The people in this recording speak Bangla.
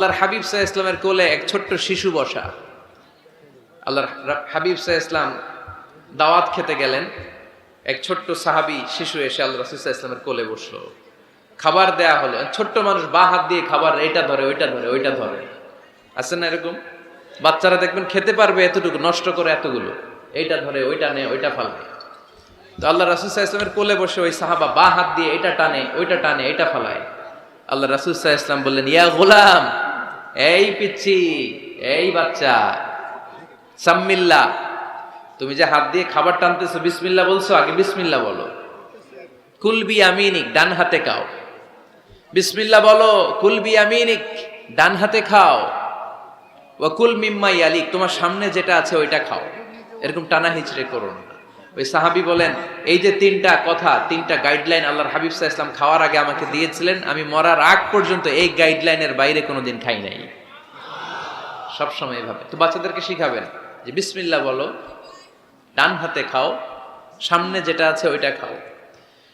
আল্লাহর হাবিব সাল্লাল্লাহু আলাইহি ইসলামের কোলে এক ছোট্ট শিশু বসা। আল্লাহর হাবিব সাল্লাল্লাহু আলাইহি ইসলাম দাওয়াত খেতে গেলেন, এক ছোট্ট সাহাবী শিশু এসে আল্লাহ রাসূল সাল্লাল্লাহু আলাইহি ইসলামের কোলে বসলো। খাবার দেয়া হলো, ছোট্ট মানুষ বা হাত দিয়ে খাবার এইটা ধরে ওইটা ধরে ওইটা ধরে, আছে না এরকম? বাচ্চারা দেখবেন খেতে পারবে এতটুকু, নষ্ট করে এতগুলো, এইটা ধরে ওইটা নেয় ওইটা ফালায়। তো আল্লাহ রাসূল সাল্লাল্লাহু আলাইহি ইসলামের কোলে বসে ওই সাহাবা বা হাত দিয়ে এটা টানে ওইটা টানে এটা ফালায়। আল্লাহ রাসূল সাল্লাল্লাহু আলাইহি ইসলাম বললেন, ইয়া গোলাম, এই পিচ্ছি, এই বাচ্চা, সাম্মিল্লাহ, তুমি যে হাত দিয়ে খাবার টানতেছো বিসমিল্লাহ বলছো, আগে বিসমিল্লাহ বলো। কুলবি আমিনিক, ডান হাতে খাও। বিসমিল্লাহ বলো, কুলবি আমিনিক, ডান হাতে খাও। ওয়া কুল মিম্মা ইয়ালিক, তোমার সামনে যেটা আছে ওইটা খাও। এরকম টানা হিচড়ে করো না। ওই সাহাবী বলেন, এই যে তিনটা কথা, তিনটা গাইডলাইন আল্লাহর হাবিব সাল্লাল্লাহু আলাইহি ওয়াসাল্লাম খাওয়ার আগে আমাকে দিয়েছিলেন, আমি মরার আগ পর্যন্ত এই গাইডলাইনের বাইরে কোনোদিন খাই নাই। সবসময় এভাবে তো বাচ্চাদেরকে শিখাবেন যে বিসমিল্লাহ বলো, ডান হাতে খাও, সামনে যেটা আছে ওইটা খাও।